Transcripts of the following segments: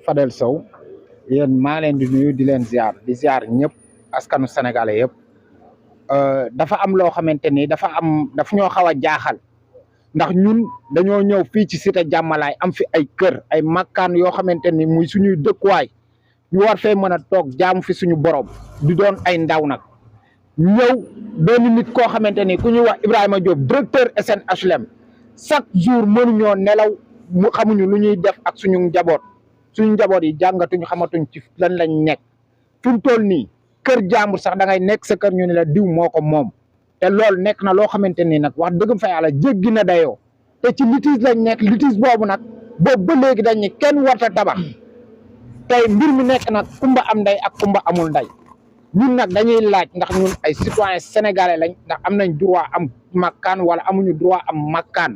Fadel Sow yéen maa leen di nuyu di leen ziar ñëpp askanu sénégalais yëpp dafa am loo xamante ni dafa ñoo xaw a jaaxal ndax ñun dañoo ñëw fii ci cité jàmmalaay am fi ay kër ay makkaan yoo xamante ni muy suñuy dëkkuwaay ñu war fee mën a toog jaamu fi suñu borom di doon ay ndaw nag ñëw benn nit koo xamante ni ku ñuy wax Ibrahima Diop directeur SNHLM chaque jour mënuñoo nelaw mu xamuñu lu ñuy def ak suñu njaboot yi jàngatuñu xamatuñ ci lan lañ nekk fi mu toll nii kër jàmbur sax da ngay nekk sa kër ñu ne la diw moo ko moom te loolu nekk na loo xamante ni nag wax dëgg fa yàlla jéggi na dayoo te ci litige lañ nekk litige boobu nag boobu ba léegi dañ ni kenn warta tabax tey mbir mi nekk nag kumba am ndey ak kumba amul ndey ñun nag dañuy laaj ndax ñun ay citoyen sénégalais lañ ndax am nañ droit am makkaan wala amuñu droit am makkaan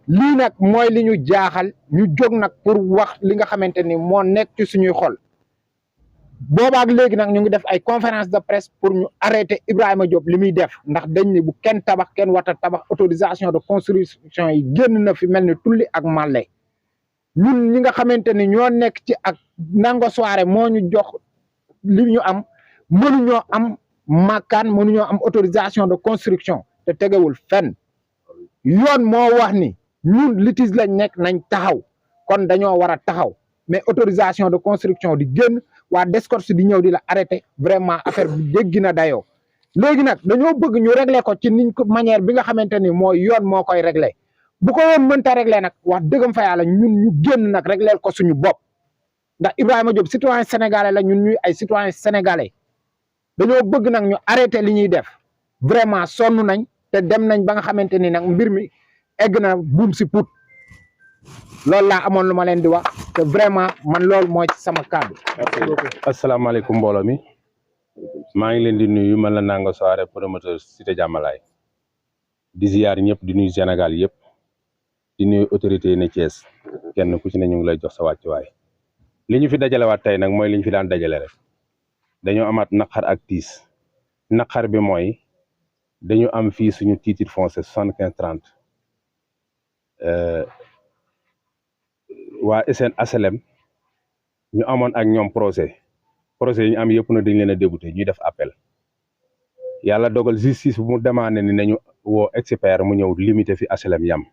lii nag mooy li ñu jaaxal ñu jóg nag pour wax li nga xamante ni moo nekk ci suñuy xol boobaak léegi nag ñu ngi def ay conférence de presse pour ñu arrêter Ibrahima Diop li muy def ndax dañ ni bu kenn tabax kenn warta tabax autorisation de construction yi génn na fi mel ni tulli ak màlle ñun ñi nga xamante ni ñoo nekk ci ak nango soirée moo ñu jox li ñu am mënuñoo am makkaan mënuñoo am autorisation de construction te tegewul fenn yoon moo wax ni ñun litige lañ nekk nañ taxaw kon dañoo war a taxaw mais autorisation de construction di génn waa Descorche di ñëw di la arrêté vraiment affaire bi jéggi na dayoo léegi nag dañoo bëgg ñu régler ko ci niñ ko manière bi nga xamante ni mooy yoon moo koy régler bu ko yoon mënta régler nag wax dëggam fa yàlla ñun ñu génn nag régler ko suñu bopp ndax Ibrahima Diop citoyen sénégalais la ñun ñuy ay citoyen sénégalais dañoo bëgg nag ñu arrêté li ñuy def vraiment sonn nañ te dem nañ ba nga xamante ni nag mbir mi egg na buum si put loolu laa amoon lu ma leen di wax te vraiment man loolu mooy ci sama kàddu. asalaamaaleykum mbooloo mi maa ngi leen di nuyu man la Nango Soirée promoteur cité jàmmalaay di ziar ñëpp di nuyu Sénégal yëpp di nuyu autorité yi ne Thiès kenn ku ci ne ñu ngi lay jox sa wàccuwaay li ñu fi dajalewaat tey nag mooy li ñu fi daan dajale rek dañoo amaat naqar ak tiis naqar bi mooy dañu am fii suñu titre foncier 75/30 waa SNHLM ñu amoon ak ñoom projet yi ñu am yëpp na dañ leen a débouté ñuy def appel yàlla dogal justice bu mu demandé ni nañu woo expert mu ñëw limité fi HLM yam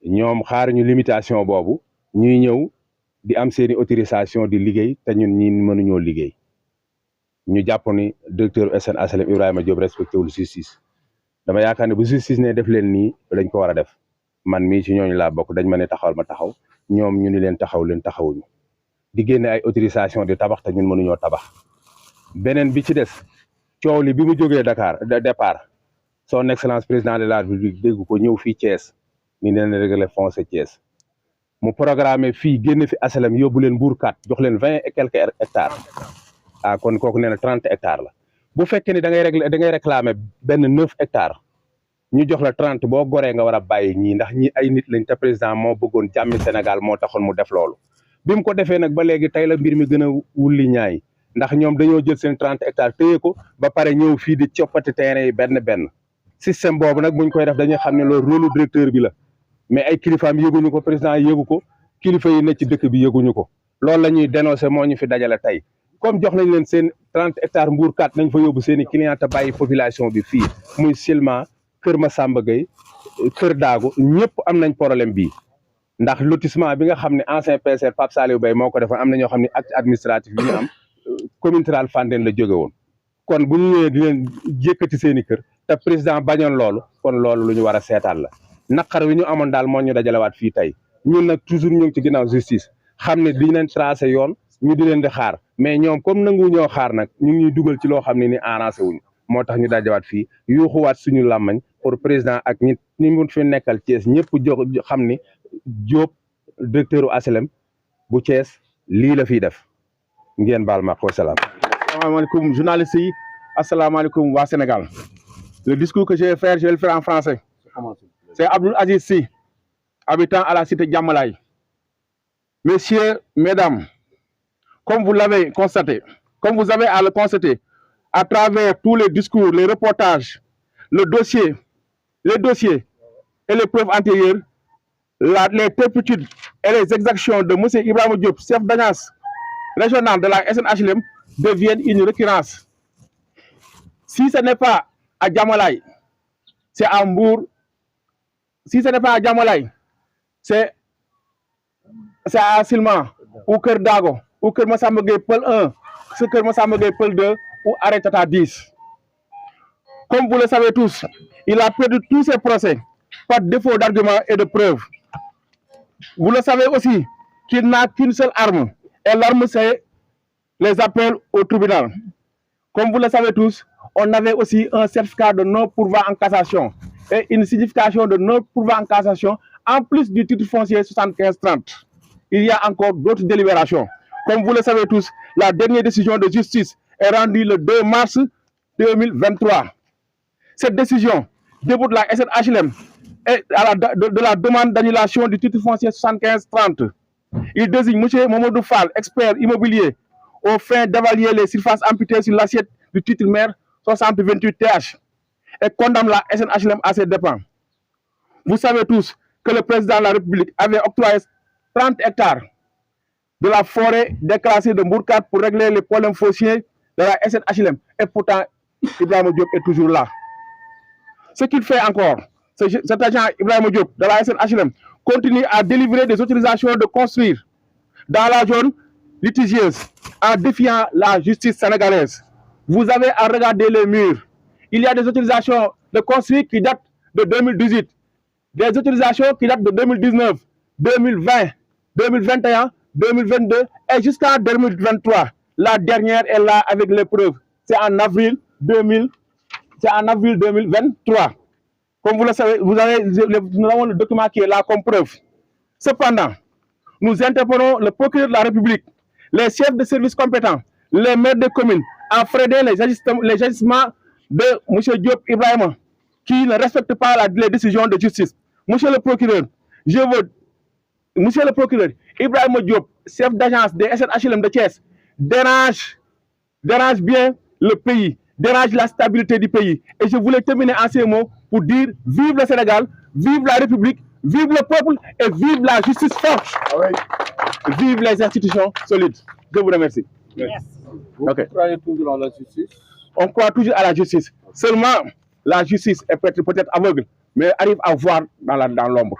ñoom xaar ñu limitation boobu ñuy ñëw di am seeni autorisation di liggéey te ñun ñi mënuñoo liggéey ñu jàpp ni directeur SNHLM Ibrahima Diop respecté wul justice dama yaakaar ne bu justice ne def leen nii dañ ko war a def man mii ci ñooñu laa bokk dañ ma ne taxawal ma taxaw ñoom ñu ni leen taxawuñu di génne ay autorisation di tabax te ñun mënuñoo tabax beneen bi ci des coow li bi mu jógee Dakar de départ son excellence président de la République dégg ko ñëw fii Thiès ni leen régler foncier Thiès mu programmé fii génn fi HLM yóbbu leen Mbour 4 jox leen 20 et quelques hectares kon kooku nee na 30 hectares la bu fekkee ni da ngay réclamer benn 9 hectares ñu jox la 30 boo goree nga war a bàyyi ñii ndax ñi ay nit lañ te président moo bëggoon jàmmi Sénégal moo taxoon mu def loolu bi mu ko defee nag ba léegi tey la mbir mi gën a wulli ñaay ndax ñoom dañoo jël seen 30 hectares téye ko ba pare ñëw fii di coppati terrain yi benn système boobu nag buñ koy def dañuy xam ne loolu rôle directeur bi la mais ay kilifaam yëguñu ko président yëgu ko kilifa yi ne ci dëkk bi yëguñu ko loolu la ñuy dénoncé moo ñu fi dajale tey comme jox nañ leen seen 30 hectares Mbour 4 nañ fa yóbbu seen i client te bàyyi population bi fii muy Silma Kër Massamba Gueye Kër Daago ñëpp am nañ problème bii ndax lotissement bi nga xam ne ancien PCR Pape Saliou Bay moo ko defoon am na ñoo xam ne acte administratif yi ñu am commune rurale Fandène la jóge woon kon bu ñu ñëwee di leen yëkkati seen i kër te président bañoon loolu kon loolu lu ñu war a seetaan la naqar wi ñu amoon daal moo ñu dajalewaat fii tey ñun nag toujours ñu ngi ci ginnaaw justice xam ne di leen tracé yoon ñu di leen di xaar mais ñoom comme nangu ñoo xaar nag ñu ngi ñuy dugal ci loo xam ne ni arrangé wuñu moo tax ñu dajawaat fii yuuxuwaat suñu làmmañ pour président ak ñi mun fi nekkal Thiès ñëpp jox xam ni Diop directeur u HLM bu Thiès lii la fiy def ngeen baal ma ko salaam. asalaamaaleykum journaliste yi asalaamaaleykum waa Sénégal le discours que je vais faire en français c'est Abdoul Aziz Sy habitant à la cité Diamalaye. Messieurs, mesdames, comme vous l'avez constaté, comme vous avez à le constater à travers tous les discours, les reportages, les dossiers et les preuves antérieures, les turpitudes et les exactions de M. Ibrahima Diop, chef d'agence régionale de la SNHLM, deviennent une récurrence. Si ce n'est pas à Djamalai, c'est à Mbour. Si ce n'est pas à Djamalai, c'est à Silma, ou Kër Dago, ou Kër Massamba Gueye Peul 1, c'est Kër Massamba Gueye Peul 2, ou Arrêtata 10. Comme vous le savez tous, il a perdu tous ses procès par défaut d'arguments et de preuves. Vous le savez aussi qu'il n'a qu'une seule arme, et l'arme c'est les appels au tribunal. Comme vous le savez tous, on avait aussi un certificat de non-pourvoi en cassation et une signification de non-pourvoi en cassation en plus du titre foncier 75-30. Il y a encore d'autres délibérations. Comme vous le savez tous, la dernière décision de justice est rendue le 2 mars 2023. Cette décision débute la SNHLM et de la demande d'annulation du titre foncier 75-30. Il désigne M. Momodou Fall, expert immobilier, aux fins d'évaluer les surfaces amputées sur l'assiette du titre maire 6028 TH et condamne la SNHLM à ses dépens. Vous savez tous que le président de la République avait octroyé 30 hectares de la forêt déclassée de Mbourkat pour régler les problèmes fonciers de la SNHLM. Et pourtant, Ibrahima Diop est toujours là. Ce qu'il fait encore, cet agent Ibrahima Diop de la SNHLM continue à délivrer des autorisations de construire dans la zone litigieuse en défiant la justice sénégalaise. Vous avez à regarder les murs. Il y a des autorisations de construire qui datent de 2018, des autorisations qui datent de 2019, 2020, 2021, 2022 et jusqu'à 2023. La dernière est là avec les preuves. C'est en avril 2023. Comme vous le savez, nous avons le document qui est là comme preuve. Cependant, nous interpellons le procureur de la République, les chefs de services compétents, les maires de communes, à freiner les agissements de M. Diop Ibrahima, qui ne respectent pas les décisions de justice. Monsieur le procureur, Monsieur le procureur, Ibrahima Diop, chef d'agence des SNHLM de Thiès, dérange bien le pays, dérange la stabilité du pays. Et je voulais terminer en ces mots pour dire vive le Sénégal, vive la République, vive le peuple et vive la justice forte. Vive les institutions solides. Je vous remercie. Merci. Vous croyez toujours à la justice? On croit toujours à la justice. Seulement, la justice est peut-être aveugle, mais arrive à voir dans l'ombre.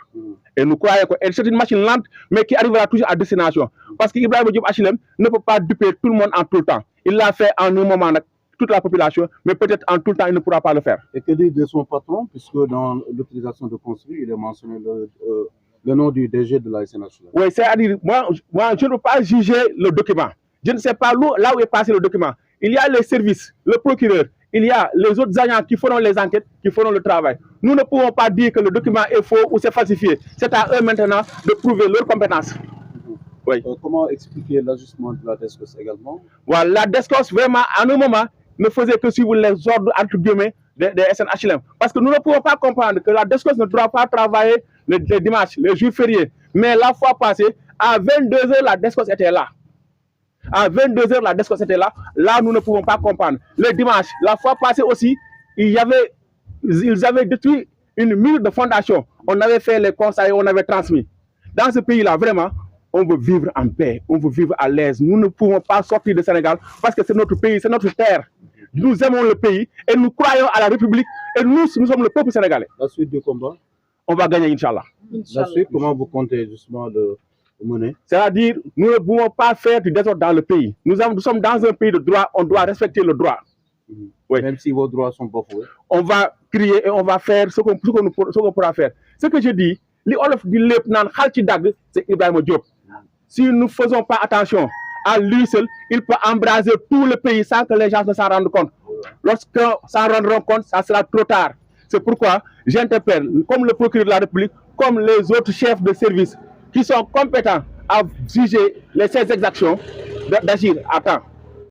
Et nous croyons que c'est une machine lente, mais qui arrivera toujours à destination. Parce qu'Ibrahima Diop HLM ne peut pas duper tout le monde en tout le temps. Il l'a fait en un moment, toute la population, mais peut-être en tout le temps, il ne pourra pas le faire. Et que dire de son patron, puisque dans l'utilisation de construire, il est mentionné le nom du DG de la SNHLM. Oui, c'est-à-dire, moi, je ne peux pas juger le document. Je ne sais pas là où est passé le document. Il y a les services, le procureur, il y a les autres agents qui feront les enquêtes, qui feront le travail. Nous ne pouvons pas dire que le document est faux ou c'est falsifié. C'est à eux maintenant de prouver leurs compétences. Oui. Comment expliquer l'ajustement de la DESCOS également? Voilà, la DESCOS, vraiment, à un moment, ne faisait que suivre les ordres, entre guillemets, des SNHLM. Parce que nous ne pouvons pas comprendre que la DESCOS ne doit pas travailler les dimanches, les jours fériés. Mais la fois passée, à 22 h, la DESCOS était là. À 22 h, la DESCOS était là. Là, nous ne pouvons pas comprendre. Les dimanches, la fois passée aussi, ils avaient détruit une mur de fondation. On avait fait les conseils, on avait transmis. Dans ce pays-là, vraiment, on veut vivre en paix, on veut vivre à l'aise. Nous ne pouvons pas sortir du Sénégal parce que c'est notre pays, c'est notre terre. Nous aimons le pays et nous croyons à la République et nous sommes le peuple sénégalais. La suite du combat? On va gagner, Inch'Allah. La suite, comment vous comptez justement le mener? C'est-à-dire, nous ne pouvons pas faire du désordre dans le pays. Nous sommes dans un pays de droit, on doit respecter le droit. Oui. Même si vos droits sont bafoués. On va crier et on va faire ce qu'on pourra faire. Ce que je dis, c'est Ibrahima Diop. Si nous ne faisons pas attention à lui seul, il peut embraser tout le pays sans que les gens ne s'en rendent compte. Lorsqu'ils s'en rendront compte, ça sera trop tard. C'est pourquoi j'interpelle, comme le procureur de la République, comme les autres chefs de service qui sont compétents à juger ces exactions, d'agir à temps.